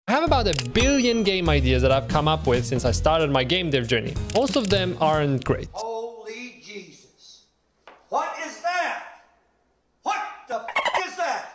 I have about 1 billion game ideas that I've come up with since I started my game dev journey. Most of them aren't great. Holy Jesus. What is that? What the f is that?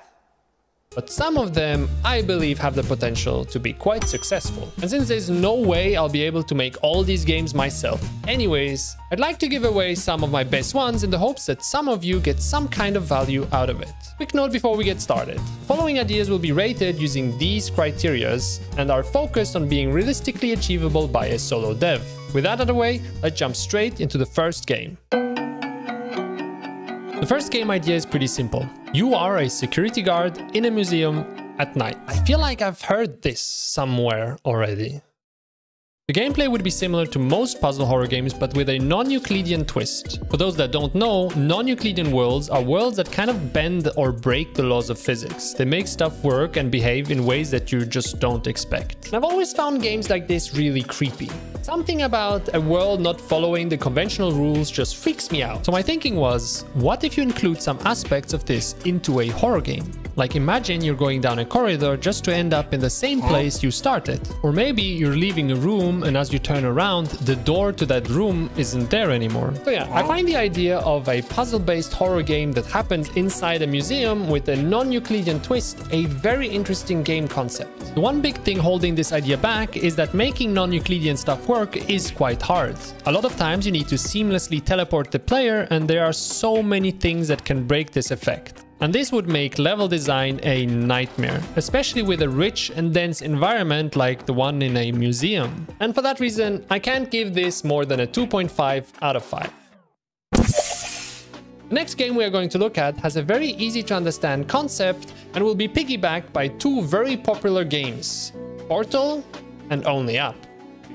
But some of them, I believe, have the potential to be quite successful. And since there's no way I'll be able to make all these games myself anyways, I'd like to give away some of my best ones in the hopes that some of you get some kind of value out of it. Quick note before we get started. The following ideas will be rated using these criterias and are focused on being realistically achievable by a solo dev. With that out of the way, let's jump straight into the first game. The first game idea is pretty simple. You are a security guard in a museum at night. I feel like I've heard this somewhere already. The gameplay would be similar to most puzzle horror games, but with a non-Euclidean twist. For those that don't know, non-Euclidean worlds are worlds that kind of bend or break the laws of physics. They make stuff work and behave in ways that you just don't expect. And I've always found games like this really creepy. Something about a world not following the conventional rules just freaks me out. So my thinking was, what if you include some aspects of this into a horror game? Like imagine you're going down a corridor just to end up in the same place you started. Or maybe you're leaving a room and as you turn around, the door to that room isn't there anymore. So yeah, I find the idea of a puzzle-based horror game that happens inside a museum with a non-Euclidean twist a very interesting game concept. The one big thing holding this idea back is that making non-Euclidean stuff work is quite hard. A lot of times you need to seamlessly teleport the player and there are so many things that can break this effect. And this would make level design a nightmare, especially with a rich and dense environment like the one in a museum. And for that reason, I can't give this more than a 2.5 out of 5. The next game we are going to look at has a very easy to understand concept and will be piggybacked by two very popular games, Portal and Only Up.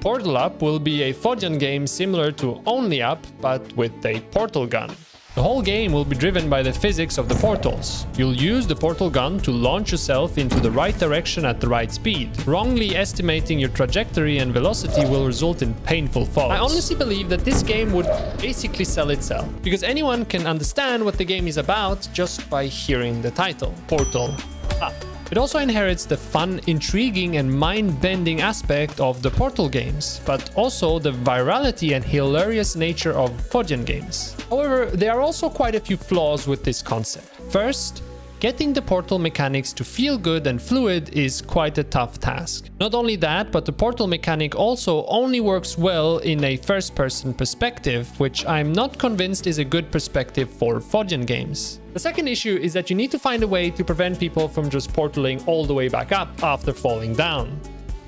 Portal Up will be a Fodian game similar to Only Up, but with a portal gun. The whole game will be driven by the physics of the portals. You'll use the portal gun to launch yourself into the right direction at the right speed. Wrongly estimating your trajectory and velocity will result in painful falls. I honestly believe that this game would basically sell itself, because anyone can understand what the game is about just by hearing the title, Portal Up. It also inherits the fun, intriguing and mind-bending aspect of the Portal games, but also the virality and hilarious nature of Fodian games. However, there are also quite a few flaws with this concept. First, getting the portal mechanics to feel good and fluid is quite a tough task. Not only that, but the portal mechanic also only works well in a first-person perspective, which I'm not convinced is a good perspective for Fodian games. The second issue is that you need to find a way to prevent people from just portaling all the way back up after falling down.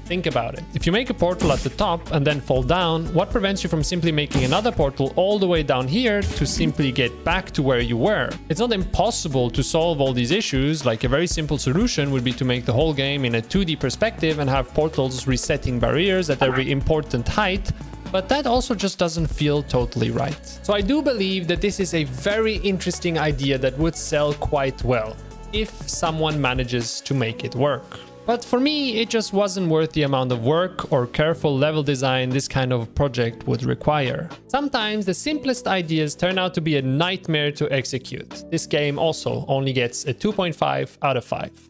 Think about it. If you make a portal at the top and then fall down, what prevents you from simply making another portal all the way down here to simply get back to where you were? It's not impossible to solve all these issues. Like a very simple solution would be to make the whole game in a 2D perspective and have portals resetting barriers at every important height. But that also just doesn't feel totally right. So I do believe that this is a very interesting idea that would sell quite well if someone manages to make it work. But for me, it just wasn't worth the amount of work or careful level design this kind of project would require. Sometimes the simplest ideas turn out to be a nightmare to execute. This game also only gets a 2.5 out of 5.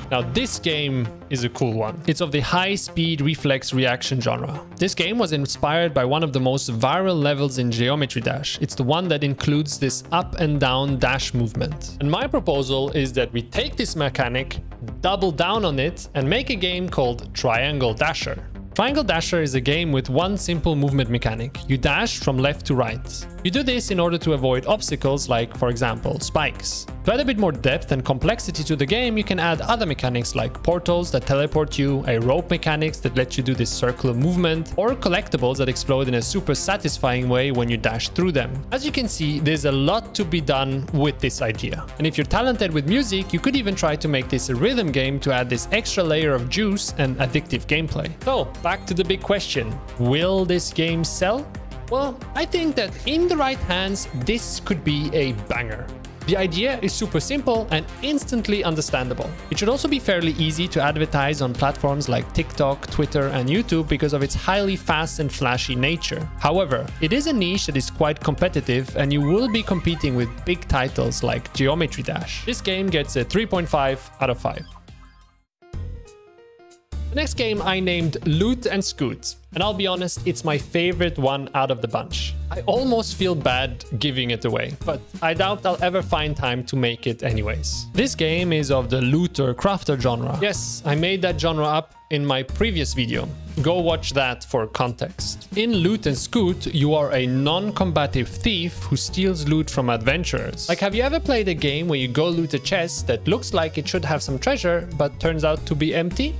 Now this game is a cool one. It's of the high-speed reflex reaction genre. This game was inspired by one of the most viral levels in Geometry Dash. It's the one that includes this up and down dash movement. And my proposal is that we take this mechanic, double down on it, and make a game called Triangle Dasher. Triangle Dasher is a game with one simple movement mechanic. You dash from left to right. You do this in order to avoid obstacles like, for example, spikes. To add a bit more depth and complexity to the game, you can add other mechanics like portals that teleport you, a rope mechanics that let you do this circular movement, or collectibles that explode in a super satisfying way when you dash through them. As you can see, there's a lot to be done with this idea. And if you're talented with music, you could even try to make this a rhythm game to add this extra layer of juice and addictive gameplay. So, back to the big question, will this game sell? Well, I think that in the right hands, this could be a banger. The idea is super simple and instantly understandable. It should also be fairly easy to advertise on platforms like TikTok, Twitter, and YouTube because of its highly fast and flashy nature. However, it is a niche that is quite competitive and you will be competing with big titles like Geometry Dash. This game gets a 3.5 out of 5. Next game I named Loot and Scoot, and I'll be honest, it's my favorite one out of the bunch. I almost feel bad giving it away, but I doubt I'll ever find time to make it anyways. This game is of the looter crafter genre. Yes, I made that genre up in my previous video. Go watch that for context. In Loot and Scoot, you are a non-combative thief who steals loot from adventurers. Like, have you ever played a game where you go loot a chest that looks like it should have some treasure, but turns out to be empty?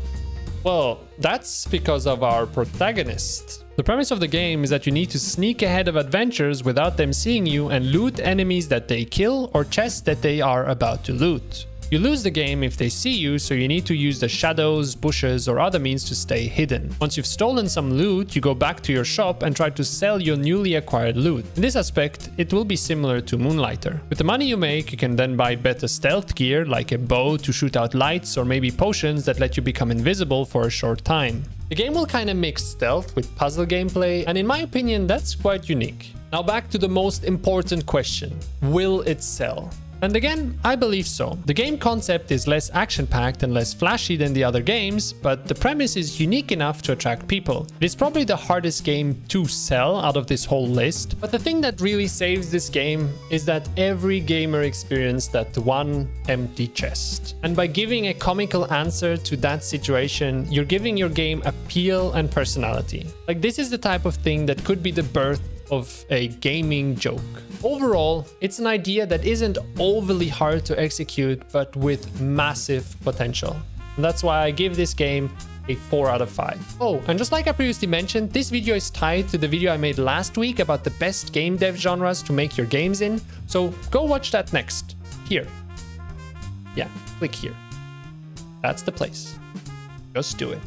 Well, that's because of our protagonist. The premise of the game is that you need to sneak ahead of adventurers without them seeing you and loot enemies that they kill or chests that they are about to loot. You lose the game if they see you, so you need to use the shadows, bushes, or other means to stay hidden. Once you've stolen some loot, you go back to your shop and try to sell your newly acquired loot. In this aspect, it will be similar to Moonlighter. With the money you make, you can then buy better stealth gear, like a bow to shoot out lights, or maybe potions that let you become invisible for a short time. The game will kind of mix stealth with puzzle gameplay, and in my opinion, that's quite unique. Now back to the most important question. Will it sell? And again, I believe so. The game concept is less action-packed and less flashy than the other games, but the premise is unique enough to attract people. It is probably the hardest game to sell out of this whole list, but the thing that really saves this game is that every gamer experienced that one empty chest. And by giving a comical answer to that situation, you're giving your game appeal and personality. Like, this is the type of thing that could be the birth of a gaming joke. Overall, it's an idea that isn't overly hard to execute, but with massive potential. And that's why I give this game a 4 out of 5. Oh, and just like I previously mentioned, this video is tied to the video I made last week about the best game dev genres to make your games in. So go watch that next. Here. Yeah, click here. That's the place. Just do it.